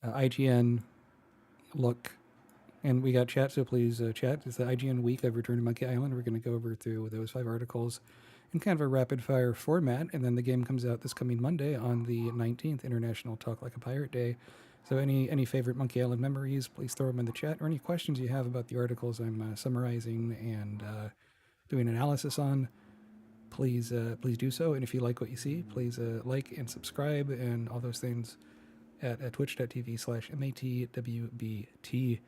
IGN look, and we got chat, so please chat. It's the IGN week of Return to Monkey Island. We're going to go over through those 5 articles in kind of a rapid fire format, and then the game comes out this coming Monday on the 19th, International Talk Like a Pirate Day. So any favorite Monkey Island memories, please throw them in the chat, or any questions you have about the articles I'm summarizing and doing analysis on, please do so. And if you like what you see, please like and subscribe and all those things at twitch.tv/matwbt.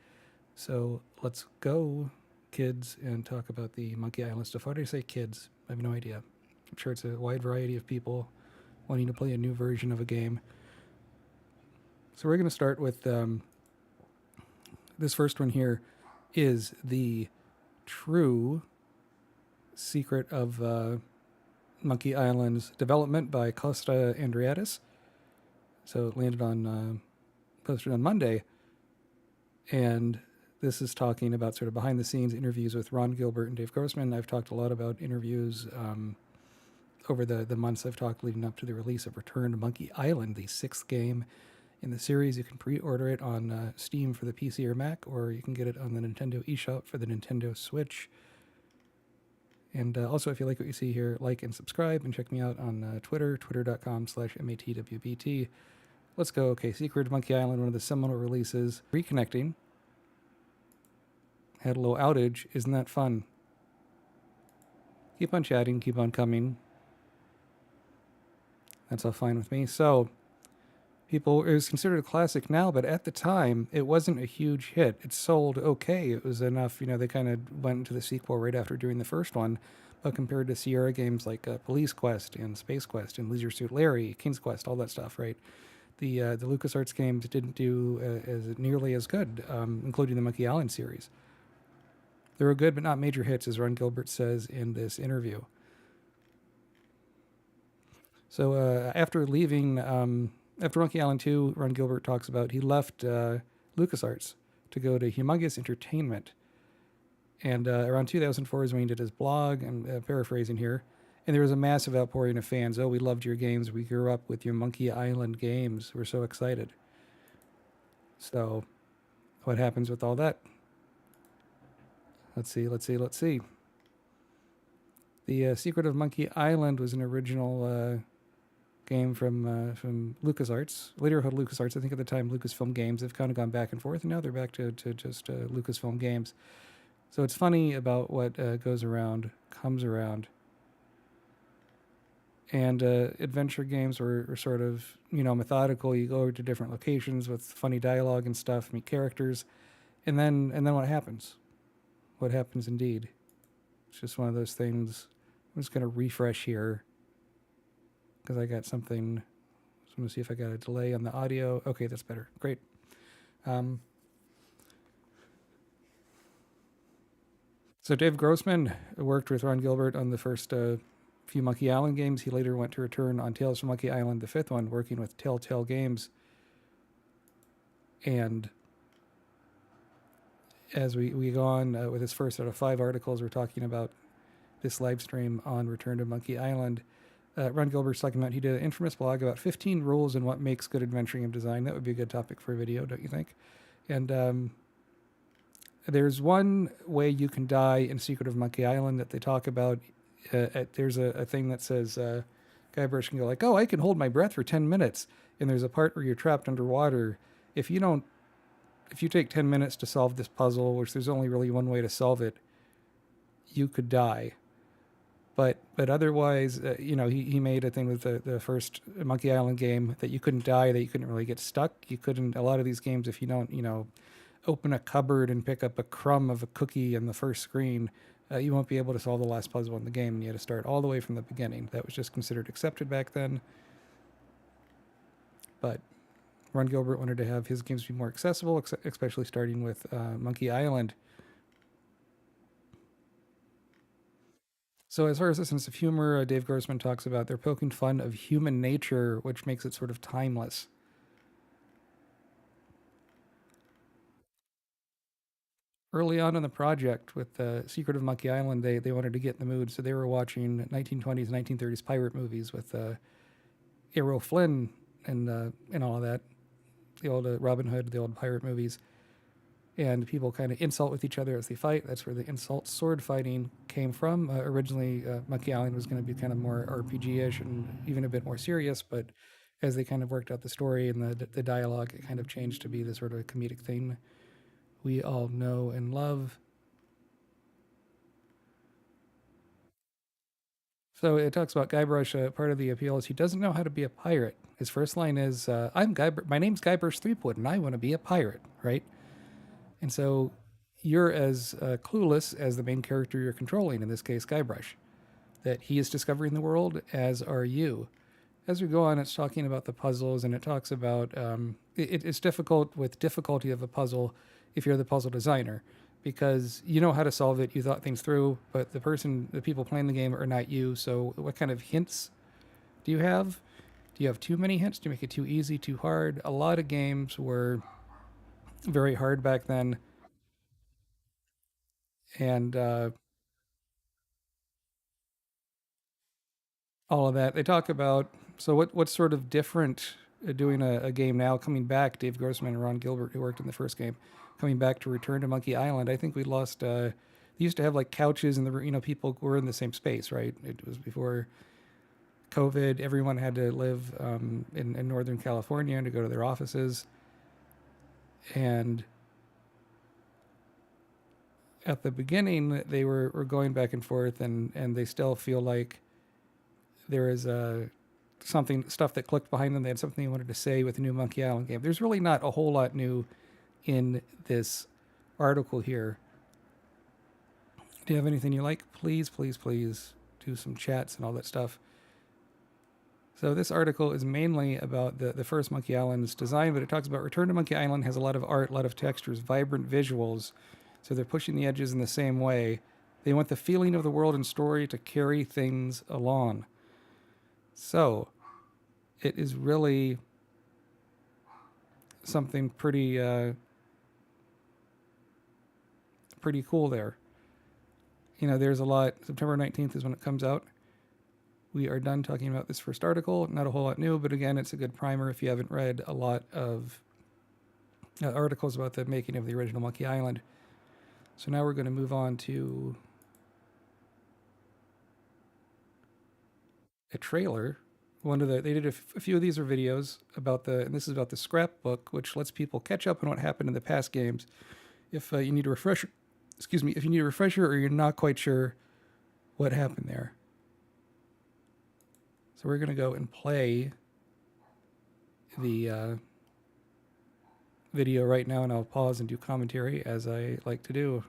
So let's go, kids, and talk about the Monkey Island stuff. Why did I say kids? I have no idea. I'm sure it's a wide variety of people wanting to play a new version of a game. So we're going to start with this first one here is the true secret of Monkey Island's development by Costa Andreadis. So it landed on, posted on Monday. And this is talking about sort of behind the scenes interviews with Ron Gilbert and Dave Grossman. I've talked a lot about interviews over the months I've talked leading up to the release of Return to Monkey Island, the 6th game in the series. You can pre-order it on Steam for the PC or Mac, or you can get it on the Nintendo eShop for the Nintendo Switch. And also, if you like what you see here, like and subscribe, and check me out on Twitter, twitter.com/matwbt. Let's go. Okay, Secret of Monkey Island, one of the seminal releases. Reconnecting. Had a little outage. Isn't that fun? Keep on chatting, keep on coming. That's all fine with me. So, it was considered a classic now, but at the time, it wasn't a huge hit. It sold okay. It was enough, they kind of went into the sequel right after doing the first one. But compared to Sierra games like Police Quest and Space Quest and Leisure Suit Larry, King's Quest, all that stuff, right? The LucasArts games didn't do as nearly as good, including the Monkey Island series. They were good, but not major hits, as Ron Gilbert says in this interview. So after leaving, after Monkey Island 2, Ron Gilbert talks about he left LucasArts to go to Humongous Entertainment. And around 2004 is when he did his blog, I'm paraphrasing here. And there was a massive outpouring of fans. Oh, we loved your games. We grew up with your Monkey Island games. We're so excited. So, what happens with all that? Let's see. The Secret of Monkey Island was an original game from LucasArts. Later had LucasArts. I think at the time Lucasfilm Games. They've kind of gone back and forth, and now they're back to just Lucasfilm Games. So it's funny about what goes around, comes around. And adventure games were sort of, methodical. You go to different locations with funny dialogue and stuff, meet characters, and then what happens? What happens indeed? It's just one of those things. I'm just going to refresh here because I got something. So I'm going to see if I got a delay on the audio. Okay, that's better. Great. So Dave Grossman worked with Ron Gilbert on the first few Monkey Island games. He later went to return on Tales from Monkey Island, the 5th one, working with Telltale Games. And as we go on with his first out of 5 articles, we're talking about this live stream on Return to Monkey Island. Ron Gilbert's talking about he did an infamous blog about 15 rules and what makes good adventuring game design. That would be a good topic for a video, don't you think? And there's one way you can die in Secret of Monkey Island that they talk about. There's a thing that says Guybrush can go like, oh, I can hold my breath for 10 minutes. And there's a part where you're trapped underwater. If you take 10 minutes to solve this puzzle, which there's only really one way to solve it, you could die. But otherwise, he made a thing with the first Monkey Island game that you couldn't die, that you couldn't really get stuck. You couldn't, a lot of these games, if you don't, open a cupboard and pick up a crumb of a cookie on the first screen, you won't be able to solve the last puzzle in the game. You had to start all the way from the beginning. That was just considered accepted back then. But Ron Gilbert wanted to have his games be more accessible, especially starting with Monkey Island. So as far as the sense of humor, Dave Grossman talks about they're poking fun of human nature, which makes it sort of timeless. Early on in the project with Secret of Monkey Island, they wanted to get in the mood, so they were watching 1920s, 1930s pirate movies with Errol Flynn and all of that. the old Robin Hood, the old pirate movies, and people kind of insult with each other as they fight. That's where the insult sword fighting came from. Originally, Monkey Island was going to be kind of more RPG-ish and even a bit more serious, but as they kind of worked out the story and the dialogue, it kind of changed to be the sort of comedic thing we all know and love. So it talks about Guybrush. Part of the appeal is he doesn't know how to be a pirate. His first line is, "I'm Guybrush. My name's Guybrush Threepwood, and I want to be a pirate." Right, and so you're as clueless as the main character you're controlling. In this case, Guybrush. That he is discovering the world, as are you. As we go on, it's talking about the puzzles, and it talks about it's difficult with difficulty of a puzzle if you're the puzzle designer, because you know how to solve it, you thought things through, but the people playing the game are not you. So, what kind of hints do you have? Do you have too many hints? Do you make it too easy, too hard? A lot of games were very hard back then, and all of that. They talk about what's sort of different doing a game now, coming back. Dave Grossman and Ron Gilbert, who worked in the first game, coming back to return to Monkey Island. I think we lost. They used to have like couches and people were in the same space, right? It was before COVID. Everyone had to live in Northern California to go to their offices, and at the beginning they were going back and forth, and they still feel like there is stuff that clicked behind them. They had something they wanted to say with the new Monkey Island game. There's really not a whole lot new in this article here. Do you have anything you like? Please, please, please do some chats and all that stuff. So this article is mainly about the first Monkey Island's design, but it talks about Return to Monkey Island has a lot of art, a lot of textures, vibrant visuals. So they're pushing the edges in the same way. They want the feeling of the world and story to carry things along. So, it is really something pretty cool there. There's a lot. September 19th is when it comes out. We are done talking about this first article. Not a whole lot new, but again, it's a good primer if you haven't read a lot of articles about the making of the original Monkey Island. So now we're going to move on to a trailer. They did a few of these are videos about and this is about the scrapbook, which lets people catch up on what happened in the past games. If you need a refresher, if you need a refresher or you're not quite sure what happened there. So we're going to go and play the video right now, and I'll pause and do commentary as I like to do.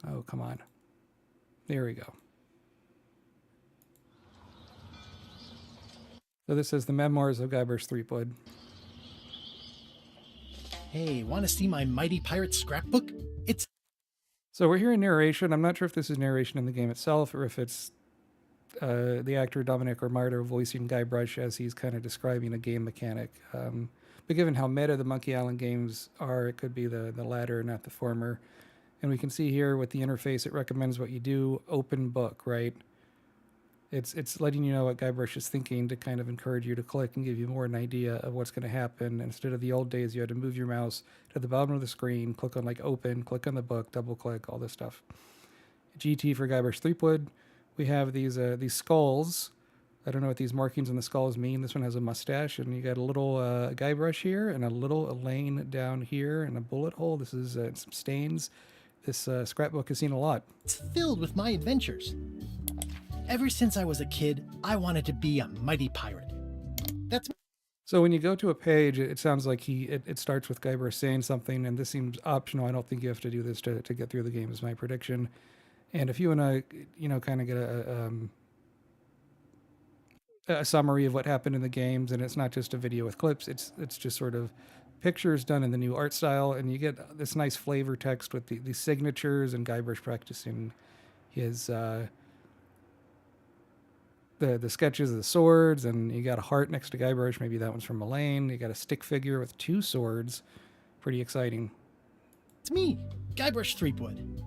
Oh, come on. There we go. So this is the Memoirs of Guybrush Threepwood. Hey, want to see my mighty pirate scrapbook? So we're hearing narration. I'm not sure if this is narration in the game itself or if it's the actor Dominic Armato voicing Guybrush as he's kind of describing a game mechanic. But given how meta the Monkey Island games are, it could be the latter, not the former. And we can see here with the interface, it recommends what you do, open book, right? It's letting you know what Guybrush is thinking to kind of encourage you to click and give you more an idea of what's going to happen. And instead of the old days, you had to move your mouse to the bottom of the screen, click on like open, click on the book, double click, all this stuff. GT for Guybrush Threepwood. We have these skulls. I don't know what these markings on the skulls mean. This one has a mustache, and you got a little Guybrush here, and a little Elaine down here, and a bullet hole. This is some stains. This scrapbook has seen a lot. It's filled with my adventures. Ever since I was a kid, I wanted to be a mighty pirate. So when you go to a page, it sounds like it starts with Guybrush saying something, and this seems optional. I don't think you have to do this to get through the game, is my prediction. And if you want to, kind of get a summary of what happened in the games, and it's not just a video with clips, it's just sort of pictures done in the new art style, and you get this nice flavor text with the signatures and Guybrush practicing his the sketches of the swords, and you got a heart next to Guybrush. Maybe that one's from Elaine. You got a stick figure with 2 swords. Pretty exciting. It's me, Guybrush Threepwood.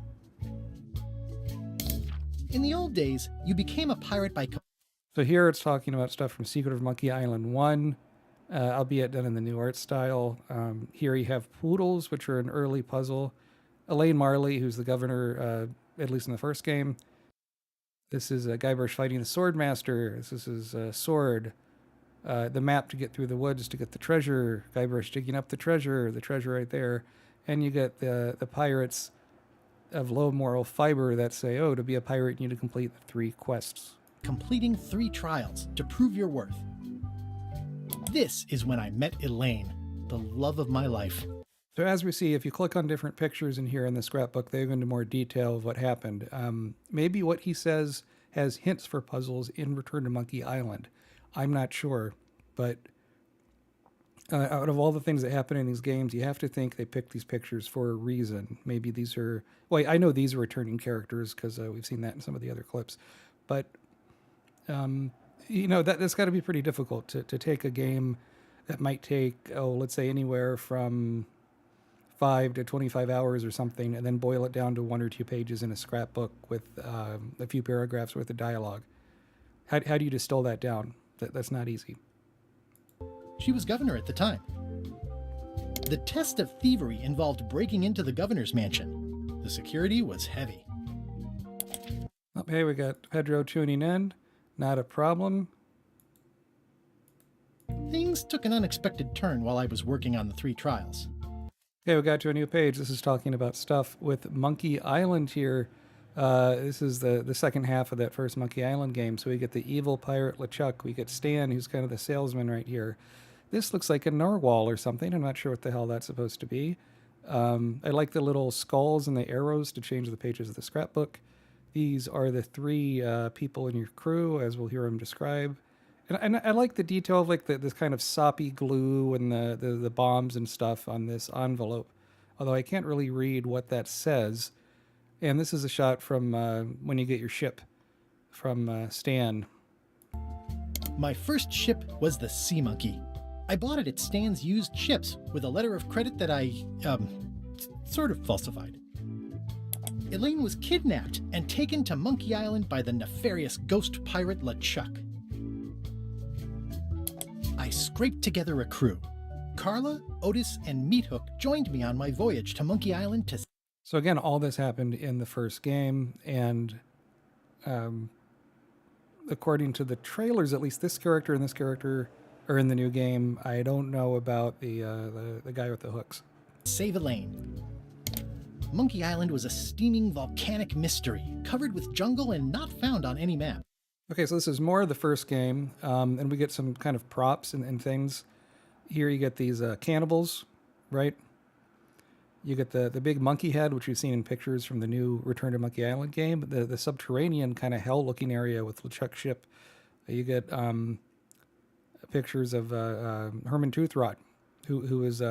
In the old days, you became a pirate by... So here it's talking about stuff from Secret of Monkey Island 1. albeit done in the new art style. Here you have poodles, which are an early puzzle. Elaine Marley, who's the governor, at least in the first game. This is Guybrush fighting the sword master. This is a sword. The map to get through the woods to get the treasure. Guybrush digging up the treasure right there. And you get the pirates of low moral fiber that say, oh, to be a pirate, you need to complete the 3 quests. Completing 3 trials to prove your worth. This is when I met Elaine, the love of my life. So as we see, if you click on different pictures in here in the scrapbook, they go into more detail of what happened. Maybe what he says has hints for puzzles in Return to Monkey Island. I'm not sure, but out of all the things that happen in these games, you have to think they picked these pictures for a reason. Maybe these are... Well, I know these are returning characters because we've seen that in some of the other clips. But, that's got to be pretty difficult to take a game that might take, let's say anywhere from 5 to 25 hours or something, and then boil it down to 1 or 2 pages in a scrapbook with a few paragraphs worth of dialogue. How do you distill that down? That's not easy. She was governor at the time. The test of thievery involved breaking into the governor's mansion. The security was heavy. Okay, we got Pedro tuning in. Not a problem. Things took an unexpected turn while I was working on the 3 trials. Okay, we got to a new page. This is talking about stuff with Monkey Island here. This is the second half of that first Monkey Island game. So we get the evil pirate LeChuck. We get Stan, who's kind of the salesman right here. This looks like a narwhal or something. I'm not sure what the hell that's supposed to be. I like the little skulls and the arrows to change the pages of the scrapbook. These are the 3 people in your crew, as we'll hear them describe. And I like the detail of like this kind of soppy glue and the bombs and stuff on this envelope. Although I can't really read what that says. And this is a shot from when you get your ship from Stan. My first ship was the Sea Monkey. I bought it at Stan's used ships with a letter of credit that I, sort of falsified. Elaine was kidnapped and taken to Monkey Island by the nefarious ghost pirate LeChuck. I scraped together a crew. Carla, Otis, and Meathook joined me on my voyage to Monkey Island to... So again, all this happened in the first game, and according to the trailers, at least this character and this character are in the new game. I don't know about the guy with the hooks. Save Elaine. Monkey Island was a steaming volcanic mystery, covered with jungle and not found on any map. Okay, so this is more of the first game, and we get some kind of props and things. Here you get these cannibals, right? You get the big monkey head, which we've seen in pictures from the new Return to Monkey Island game. The subterranean kind of hell-looking area with LeChuck's ship. You get pictures of Herman Toothrot, who is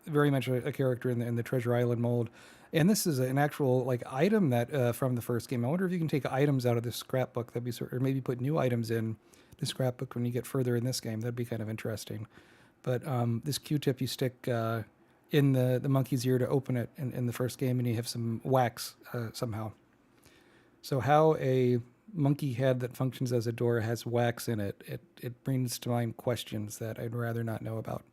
very much a character in the Treasure Island mold. And this is an actual like item that from the first game. I wonder if you can take items out of this scrapbook. That'd be or maybe put new items in the scrapbook when you get further in this game. That'd be kind of interesting. But this Q-tip you stick in the monkey's ear to open it in the first game, and you have some wax somehow. So how a monkey head that functions as a door has wax in it, it brings to mind questions that I'd rather not know about.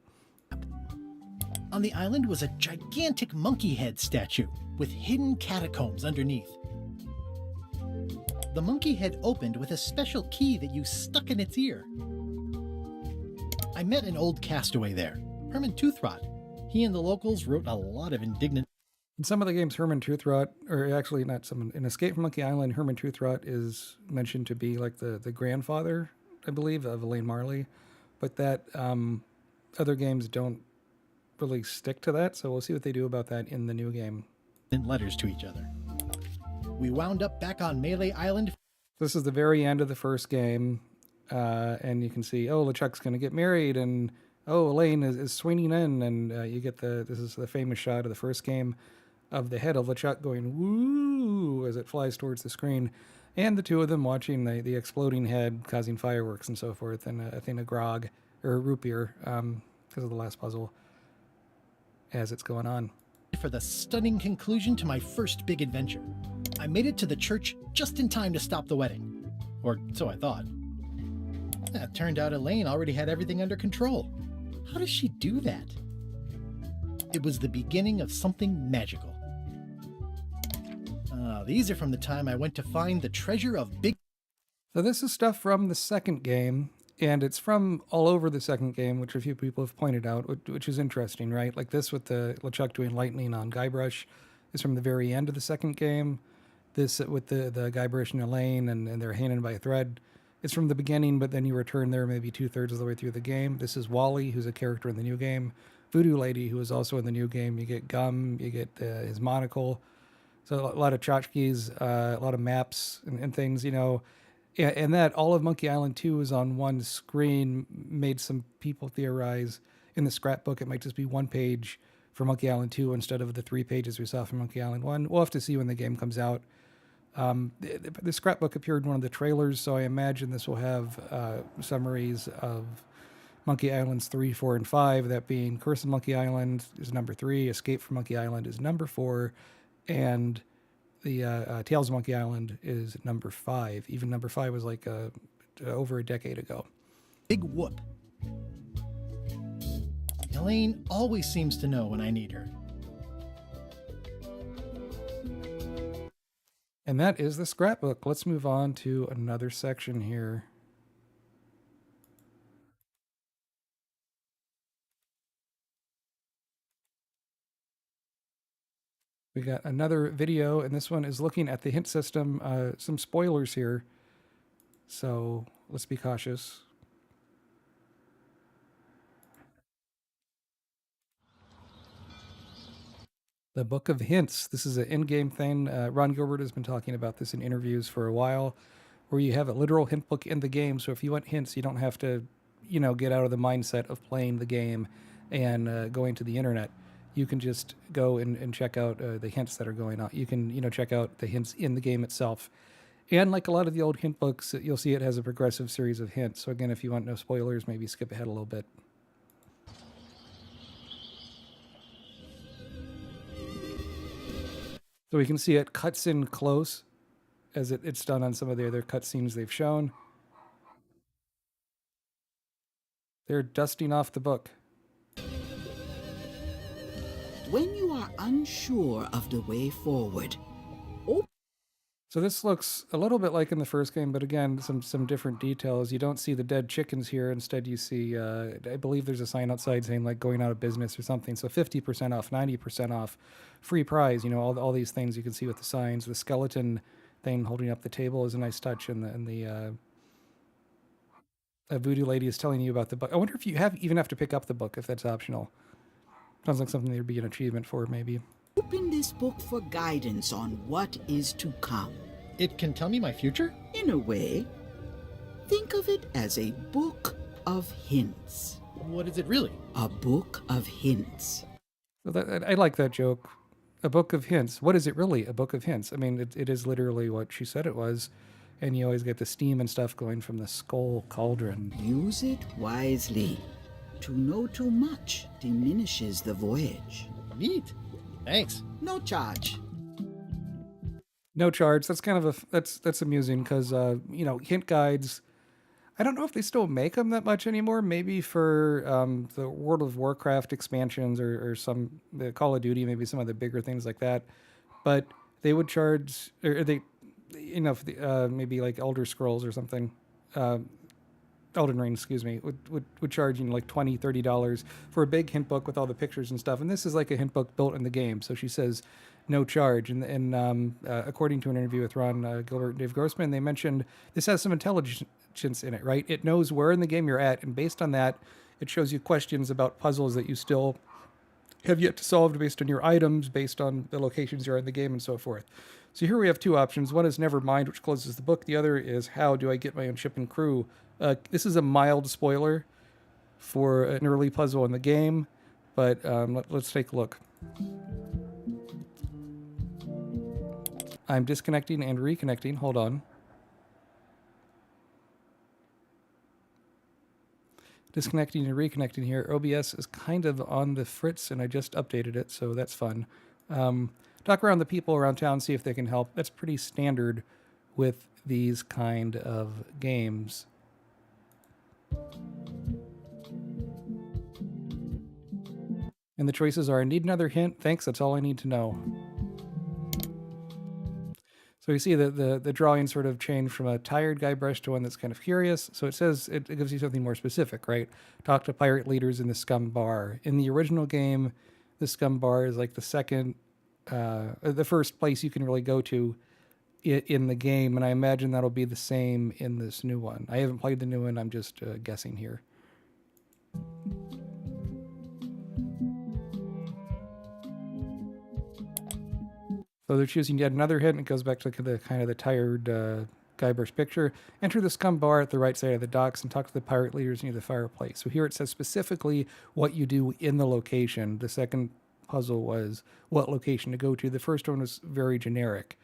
On the island was a gigantic monkey head statue with hidden catacombs underneath. The monkey head opened with a special key that you stuck in its ear. I met an old castaway there, Herman Toothrot. He and the locals wrote a lot of indignant... In some of the games, Herman Toothrot, or actually not some, in Escape from Monkey Island, Herman Toothrot is mentioned to be like the grandfather, I believe, of Elaine Marley. But that other games don't really stick to that, so we'll see what they do about that in the new game. Letters to each other. We wound up back on Melee Island. This is the very end of the first game, and you can see, LeChuck's going to get married, and Elaine is swinging in, and you get this is the famous shot of the first game of the head of LeChuck going woo as it flies towards the screen, and the two of them watching the exploding head causing fireworks and so forth, and I think a grog or a root beer because of the last puzzle as it's going on. For the stunning conclusion to my first big adventure. I made it to the church just in time to stop the wedding. Or so I thought. It turned out Elaine already had everything under control. How does she do that? It was the beginning of something magical. These are from the time I went to find the treasure of Big... So this is stuff from the second game, and it's from all over the second game, which a few people have pointed out, which is interesting, right? Like this with the LeChuck doing lightning on Guybrush is from the very end of the second game. This with the Guybrush and Elaine and they're hanging by a thread. It's from the beginning, but then you return there maybe 2/3 of the way through the game. This is Wally, who's a character in the new game. Voodoo Lady, who is also in the new game. You get Gum, you get his monocle. So a lot of tchotchkes, a lot of maps and things, you know. And that all of Monkey Island 2 is on one screen made some people theorize in the scrapbook it might just be one page for Monkey Island 2 instead of the 3 pages we saw for Monkey Island 1. We'll have to see when the game comes out. The scrapbook appeared in one of the trailers, so I imagine this will have summaries of Monkey Islands 3, 4, and 5, that being Curse of Monkey Island is number 3, Escape from Monkey Island is number 4, and the Tales of Monkey Island is number 5. Even number 5 was like over a decade ago. Big Whoop. Elaine always seems to know when I need her. And that is the scrapbook. Let's move on to another section here. We got another video, and this one is looking at the hint system. Some spoilers here, so let's be cautious. The Book of Hints. This is an in-game thing. Ron Gilbert has been talking about this in interviews for a while, where you have a literal hint book in the game. So if you want hints, you don't have to, get out of the mindset of playing the game and going to the internet. You can just go and check out the hints that are going on. You can, check out the hints in the game itself. And like a lot of the old hint books, you'll see it has a progressive series of hints. So again, if you want no spoilers, maybe skip ahead a little bit. So we can see it cuts in close as it's done on some of the other cutscenes they've shown. They're dusting off the book. When you are unsure of the way forward, So this looks a little bit like in the first game, but again, some different details. You don't see the dead chickens here. Instead, you see, I believe there's a sign outside saying like going out of business or something. So 50% off, 90% off, free prize. All these things you can see with the signs. The skeleton thing holding up the table is a nice touch, and the Voodoo Lady is telling you about the book. I wonder if you even have to pick up the book if that's optional. Sounds like something there'd be an achievement for, maybe. open this book for guidance on what is to come. It can tell me my future? In a way, think of it as a book of hints. What is it really? A book of hints. Well, I like that joke. A book of hints. What is it really? A book of hints. I mean, it is literally what she said it was. And you always get the steam and stuff going from the skull cauldron. Use it wisely. To know too much diminishes the voyage. Neat. Thanks. No charge. No charge. That's kind of that's amusing because hint guides. I don't know if they still make them that much anymore. Maybe for the World of Warcraft expansions or some the Call of Duty, maybe some of the bigger things like that. But they would charge, or they, maybe like Elder Scrolls or something. Elden Ring, excuse me, would charge like $20, $30 for a big hint book with all the pictures and stuff. And this is like a hint book built in the game. So she says no charge. And according to an interview with Ron Gilbert and Dave Grossman, they mentioned this has some intelligence in it, right? It knows where in the game you're at. And based on that, it shows you questions about puzzles that you still have yet to solve based on your items, based on the locations you're in the game, and so forth. So here we have two options. One is never mind, which closes the book. The other is how do I get my own ship and crew? This is a mild spoiler for an early puzzle in the game, but let's take a look. I'm disconnecting and reconnecting. Hold on. Disconnecting and reconnecting here. OBS is kind of on the fritz, and I just updated it, so that's fun. Talk around the people around town, see if they can help. That's pretty standard with these kind of games. And the choices are: need another hint? Thanks, that's all I need to know. So you see that the drawing sort of changed from a tired Guybrush to one that's kind of curious. So it says it gives you something more specific, right? Talk to pirate leaders in the scum bar. In the original game, the scum bar is like the first place you can really go to in the game, and I imagine that'll be the same in this new one. I haven't played the new one. I'm just guessing here. So they're choosing yet another hit, and it goes back to the kind of the tired Guybrush picture. Enter the scum bar at the right side of the docks and talk to the pirate leaders near the fireplace. So here it says specifically what you do in the location. The second puzzle was what location to go to. The first one was very generic.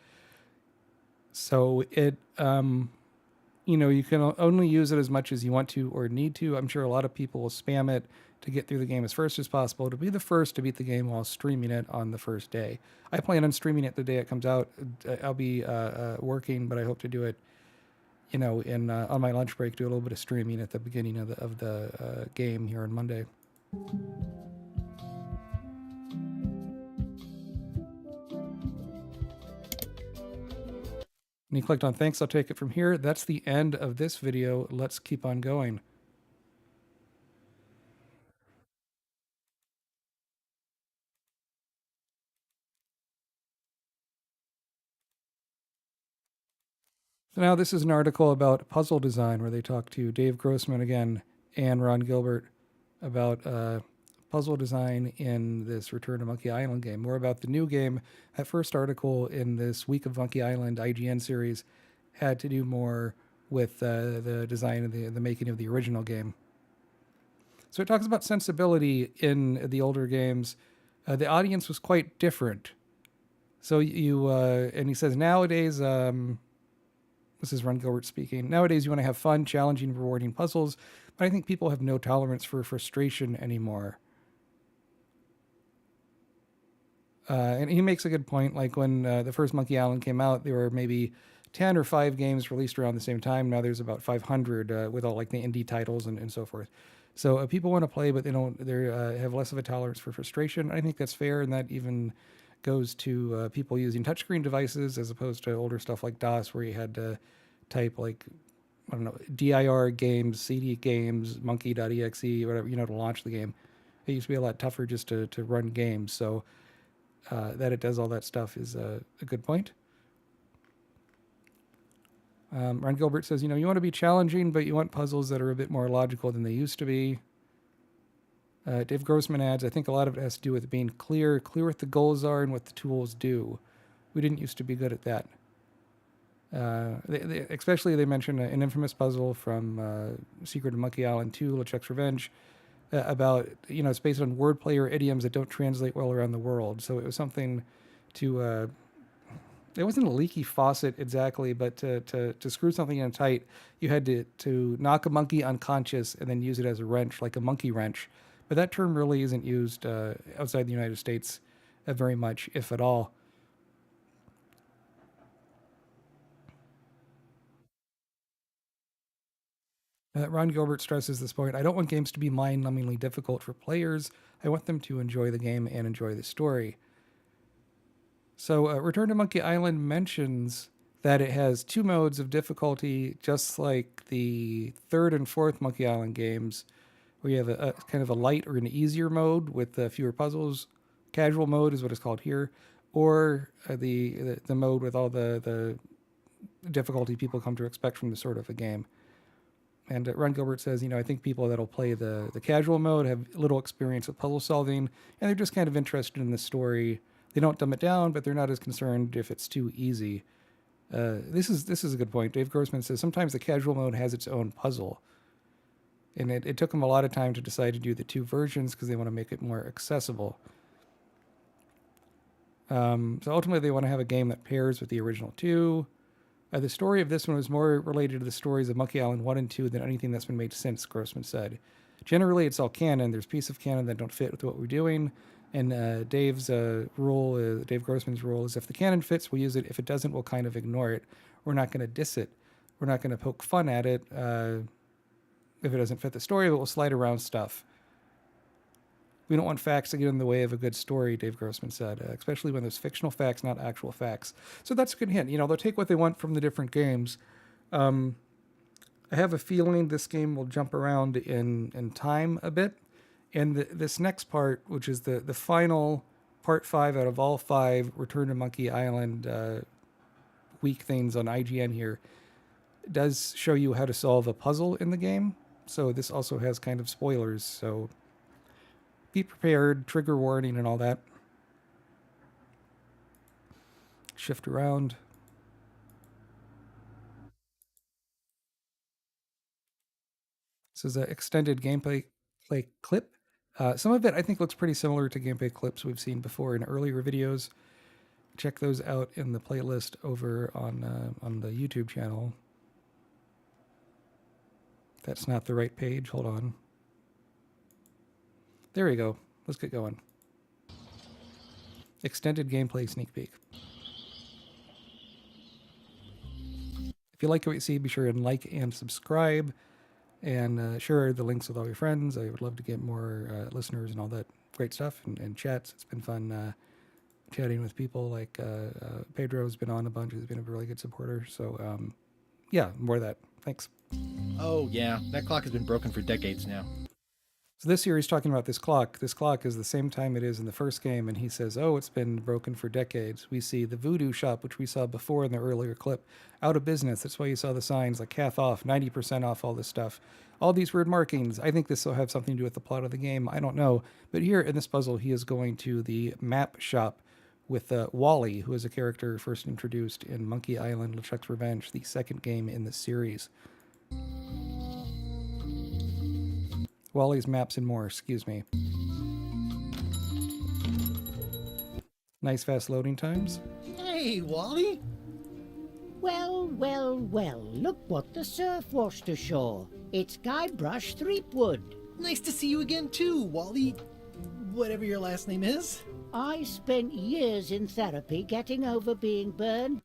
So it, you can only use it as much as you want to or need to. I'm sure a lot of people will spam it to get through the game as first as possible, to be the first to beat the game while streaming it on the first day. I plan on streaming it the day it comes out. I'll be working, but I hope to do it, on my lunch break, do a little bit of streaming at the beginning of the game here on Monday. And you clicked on thanks, I'll take it from here. That's the end of this video. Let's keep on going. So now this is an article about puzzle design where they talk to Dave Grossman again and Ron Gilbert about puzzle design in this Return to Monkey Island game. More about the new game. That first article in this Week of Monkey Island IGN series had to do more with the design of the making of the original game. So it talks about sensibility in the older games. The audience was quite different. So and he says nowadays, this is Ron Gilbert speaking, nowadays you want to have fun, challenging, rewarding puzzles, but I think people have no tolerance for frustration anymore. And he makes a good point, like when the first Monkey Island came out, there were maybe 10 or 5 games released around the same time. Now there's about 500 with all like the indie titles and so forth. So people want to play, but they have less of a tolerance for frustration. I think that's fair, and that even goes to people using touchscreen devices as opposed to older stuff like DOS, where you had to type like, I don't know, dir games, cd games, monkey.exe, whatever, to launch the game. It used to be a lot tougher just to run games. So that it does all that stuff is a good point. Ron Gilbert says, you want to be challenging, but you want puzzles that are a bit more logical than they used to be. Dave Grossman adds, I think a lot of it has to do with being clear what the goals are and what the tools do. We didn't used to be good at that. Especially they mention an infamous puzzle from Secret of Monkey Island 2, LeChuck's Revenge, about, it's based on wordplay or idioms that don't translate well around the world. So it was something to, it wasn't a leaky faucet exactly, but to screw something in tight, you had to knock a monkey unconscious and then use it as a wrench, like a monkey wrench. But that term really isn't used outside the United States very much, if at all. Ron Gilbert stresses this point. I don't want games to be mind-numbingly difficult for players. I want them to enjoy the game and enjoy the story. So Return to Monkey Island mentions that it has 2 modes of difficulty, just like the third and fourth Monkey Island games, where you have a kind of a light or an easier mode with fewer puzzles. Casual mode is what it's called here, or the mode with all the difficulty people come to expect from this sort of a game. And Ron Gilbert says, I think people that'll play the casual mode have little experience with puzzle solving, and they're just kind of interested in the story. They don't dumb it down, but they're not as concerned if it's too easy. This is a good point. Dave Grossman says sometimes the casual mode has its own puzzle. And it took them a lot of time to decide to do the 2 versions because they want to make it more accessible. So ultimately, they want to have a game that pairs with the original 2. The story of this one was more related to the stories of Monkey Island 1 and 2 than anything that's been made since, Grossman said. Generally, it's all canon. There's pieces of canon that don't fit with what we're doing. And Dave Grossman's rule is if the canon fits, we'll use it. If it doesn't, we'll kind of ignore it. We're not going to diss it. We're not going to poke fun at it if it doesn't fit the story, but we'll slide around stuff. We don't want facts to get in the way of a good story, Dave Grossman said, especially when there's fictional facts, not actual facts. So that's a good hint. They'll take what they want from the different games. I have a feeling this game will jump around in time a bit. And this next part, which is the final part 5 out of all 5 Return to Monkey Island weak things on IGN here, does show you how to solve a puzzle in the game. So this also has kind of spoilers. So be prepared, trigger warning and all that. Shift around. This is an extended gameplay clip. Some of it I think looks pretty similar to gameplay clips we've seen before in earlier videos. Check those out in the playlist over on the YouTube channel. That's not the right page. Hold on. There we go. Let's get going. Extended gameplay sneak peek. If you like what you see, be sure and like and subscribe. And share the links with all your friends. I would love to get more listeners and all that great stuff and chats. It's been fun chatting with people like Pedro's been on a bunch. He's been a really good supporter. So, yeah, more of that. Thanks. Oh, yeah. That clock has been broken for decades now. So this year he's talking about this clock. This clock is the same time it is in the first game, and he says, oh, it's been broken for decades. We see the Voodoo shop, which we saw before in the earlier clip, out of business. That's why you saw the signs like half off, 90% off, all this stuff. All these weird markings. I think this will have something to do with the plot of the game. I don't know. But here in this puzzle, he is going to the map shop with Wally, who is a character first introduced in Monkey Island LeChuck's Revenge, the second game in the series. Wally's Maps and More, excuse me. Nice fast loading times. Hey, Wally! Well, well, well, look what the surf washed ashore. It's Guybrush Threepwood. Nice to see you again, too, Wally. Whatever your last name is. I spent years in therapy getting over being burned.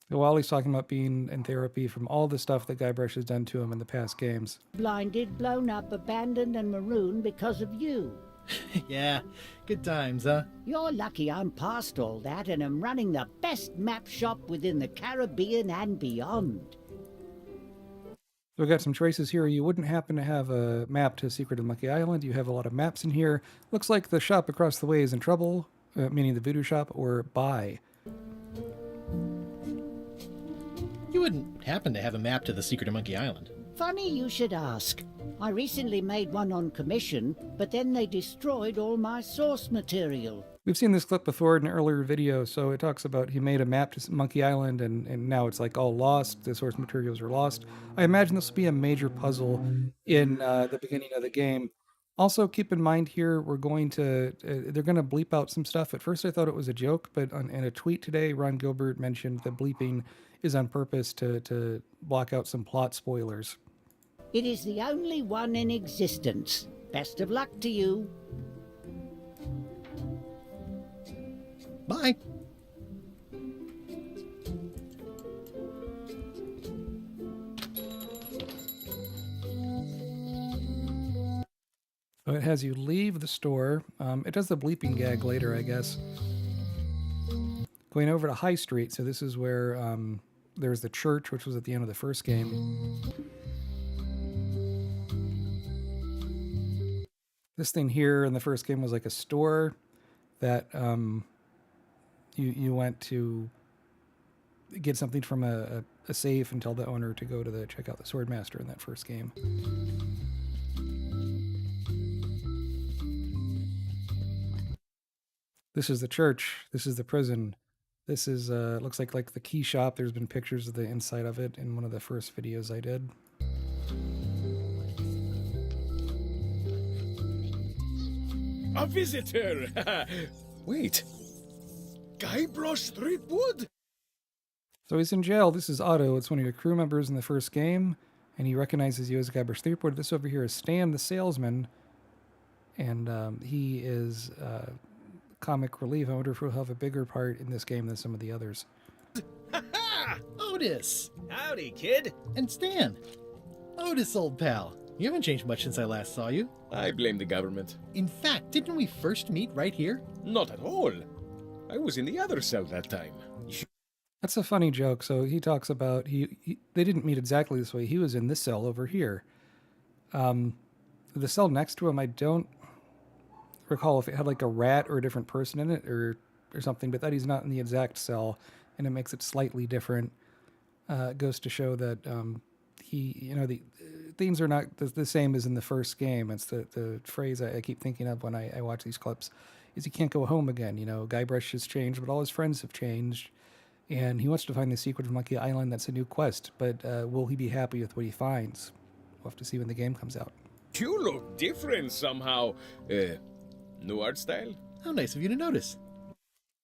Wally's talking about being in therapy from all the stuff that Guybrush has done to him in the past games. Blinded, blown up, abandoned, and marooned because of you. Yeah, good times, huh? You're lucky I'm past all that and am running the best map shop within the Caribbean and beyond. So we got some choices here. You wouldn't happen to have a map to Secret of Monkey Island. You have a lot of maps in here. Looks like the shop across the way is in trouble, meaning the Voodoo shop, or buy. You wouldn't happen to have a map to the Secret of Monkey Island. Funny you should ask. I recently made one on commission, but then they destroyed all my source material. We've seen this clip before in an earlier video, so it talks about he made a map to Monkey Island, and now it's like all lost. The source materials are lost. I imagine this will be a major puzzle in the beginning of the game. Also, keep in mind here, we're going to, they're going to bleep out some stuff. At first I thought it was a joke, but in a tweet today, Ron Gilbert mentioned the bleeping is on purpose to block out some plot spoilers. It is the only one in existence. Best of luck to you. Bye. So it has you leave the store. It does the bleeping gag later, I guess. Going over to High Street. So this is where there's the church, which was at the end of the first game. This thing here in the first game was like a store that you went to get something from a safe and tell the owner to go to check out the Swordmaster in that first game. This is the church. This is the prison. This is looks like the key shop. There's been pictures of the inside of it in one of the first videos I did. A visitor! Wait. Guybrush Threepwood? So he's in jail. This is Otto. It's one of your crew members in the first game, and he recognizes you as Guybrush Threepwood. This over here is Stan the salesman, and he is comic relief. I wonder if he'll have a bigger part in this game than some of the others. Otis! Howdy, kid. And Stan. Otis, old pal. You haven't changed much since I last saw you. I blame the government. In fact, didn't we first meet right here? Not at all. I was in the other cell that time. That's a funny joke. So he talks about they didn't meet exactly this way. He was in this cell over here. The cell next to him, I don't recall if it had like a rat or a different person in it or something, but that he's not in the exact cell, and it makes it slightly different. It goes to show that the things are not the same as in the first game. It's the phrase I keep thinking of when I watch these clips is he can't go home again. Guybrush has changed, but all his friends have changed, and he wants to find the secret of Monkey Island. That's a new quest, but will he be happy with what he finds? We'll have to see when the game comes out. You look different somehow. New art style? How nice of you to notice.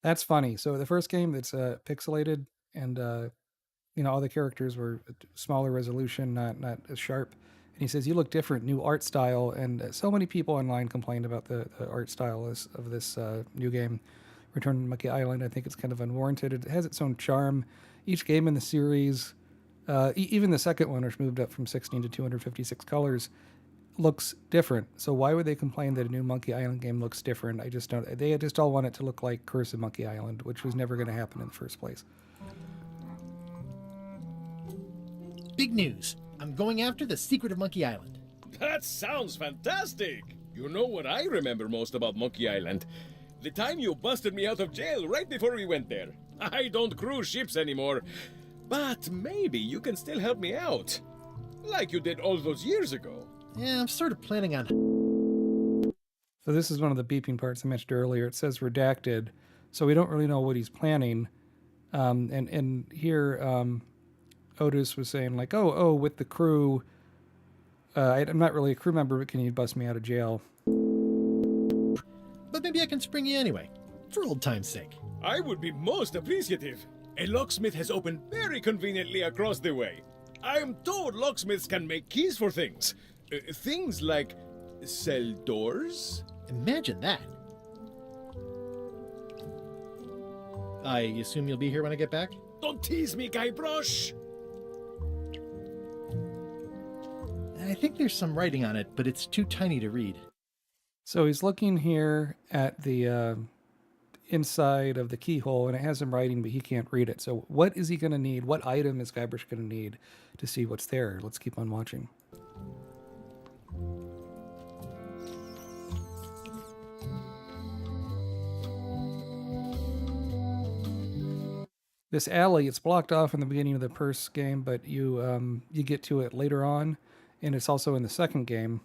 That's funny. So the first game, it's pixelated, and all the characters were smaller resolution, not as sharp. And he says, "You look different, new art style." And so many people online complained about the art style of this new game, Return to Monkey Island. I think it's kind of unwarranted. It has its own charm. Each game in the series, even the second one, which moved up from 16 to 256 colors, looks different. So why would they complain that a new Monkey Island game looks different? I just don't. They just all want it to look like Curse of Monkey Island, which was never going to happen in the first place. Big news. I'm going after the secret of Monkey Island. That sounds fantastic! You know what I remember most about Monkey Island? The time you busted me out of jail right before we went there. I don't cruise ships anymore, but maybe you can still help me out. Like you did all those years ago. Yeah, I'm sort of planning on... So this is one of the beeping parts I mentioned earlier. It says redacted, so we don't really know what he's planning. And here Otis was saying like, oh, with the crew, I'm not really a crew member, but can you bust me out of jail? But maybe I can spring you anyway, for old time's sake. I would be most appreciative. A locksmith has opened very conveniently across the way. I am told locksmiths can make keys for things. Things like cell doors? Imagine that. I assume you'll be here when I get back? Don't tease me, Guybrush! I think there's some writing on it, but it's too tiny to read. So he's looking here at the inside of the keyhole, and it has some writing, but he can't read it. So what is he going to need? What item is Guybrush going to need to see what's there? Let's keep on watching. This alley, it's blocked off in the beginning of the first game, but you get to it later on, and it's also in the second game.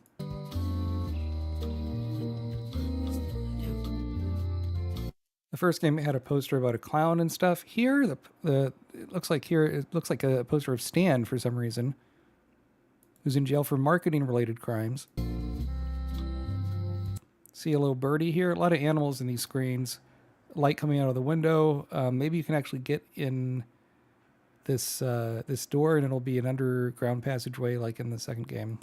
The first game had a poster about a clown and stuff. Here, it looks like a poster of Stan for some reason, who's in jail for marketing-related crimes. See a little birdie here. A lot of animals in these screens. Light coming out of the window. Maybe you can actually get in this door, and it'll be an underground passageway like in the second game.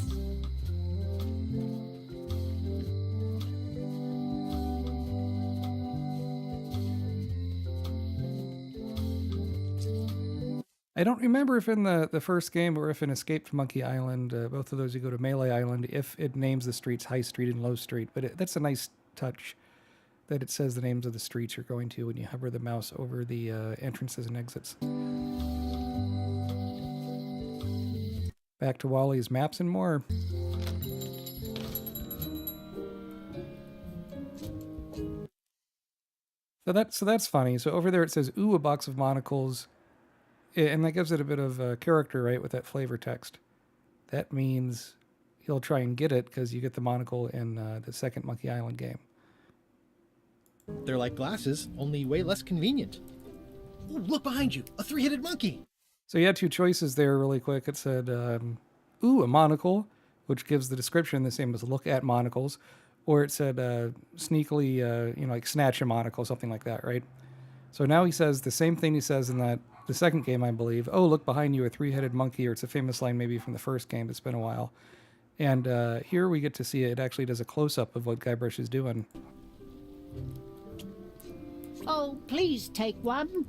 I don't remember if in the first game or if in Escape from Monkey Island, both of those you go to Melee Island, if it names the streets High Street and Low Street. But that's a nice touch that it says the names of the streets you're going to when you hover the mouse over the entrances and exits. Back to Wally's Maps and More. So that's funny. So over there it says, ooh, a box of monocles. And that gives it a bit of character, right, with that flavor text. That means he'll try and get it because you get the monocle in the second Monkey Island game. They're like glasses, only way less convenient. Ooh, look behind you, a three-headed monkey. So you had two choices there really quick. It said, ooh, a monocle, which gives the description the same as look at monocles. Or it said sneakily, like snatch a monocle, something like that, right? So now he says the same thing he says in the second game, I believe. Oh, look behind you, a three-headed monkey, or it's a famous line maybe from the first game. It's been a while. And here we get to see it actually does a close-up of what Guybrush is doing. Oh, please take one.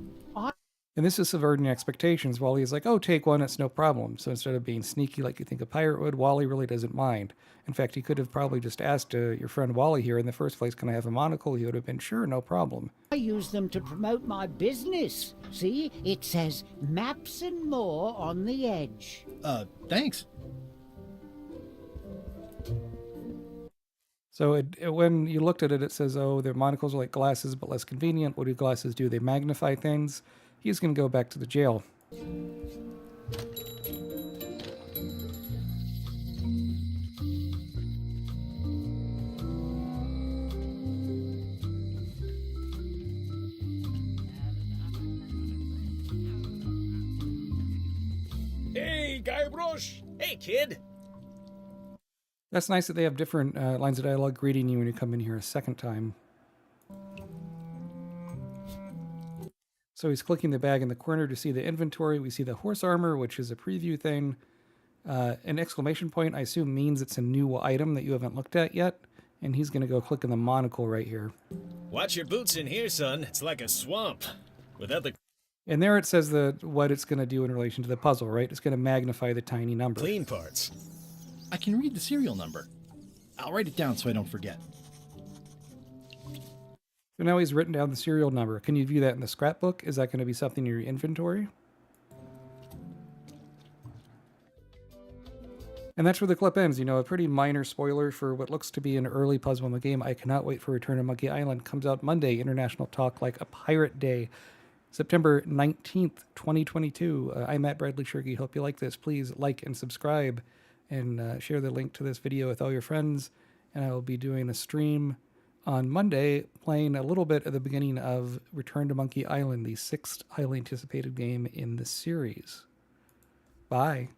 And this is subverting expectations. Wally's like, oh, take one, it's no problem. So instead of being sneaky like you think a pirate would, Wally really doesn't mind. In fact, he could have probably just asked your friend Wally here in the first place, can I have a monocle? He would have been, sure, no problem. I use them to promote my business. See, it says maps and more on the edge. Thanks. So when you looked at it, it says, oh, their monocles are like glasses, but less convenient. What do glasses do? They magnify things. He's going to go back to the jail. Hey, Guybrush! Hey, kid! That's nice that they have different lines of dialogue greeting you when you come in here a second time. So he's clicking the bag in the corner to see the inventory. We see the horse armor, which is a preview thing. An exclamation point, I assume, means it's a new item that you haven't looked at yet. And he's going to go click on the monocle right here. Watch your boots in here, son. It's like a swamp. Without the And there it says what it's going to do in relation to the puzzle, right? It's going to magnify the tiny number. clean parts. I can read the serial number. I'll write it down so I don't forget. So now he's written down the serial number. Can you view that in the scrapbook? Is that going to be something in your inventory? And that's where the clip ends. You know, a pretty minor spoiler for what looks to be an early puzzle in the game. I cannot wait for Return to Monkey Island. Comes out Monday, International Talk Like a Pirate Day, September 19th, 2022. I'm at Bradley-Tschirgi. Hope you like this. Please like and subscribe and share the link to this video with all your friends. And I will be doing a stream on Monday playing a little bit at the beginning of Return to Monkey Island, the 6th highly anticipated game in the series. Bye.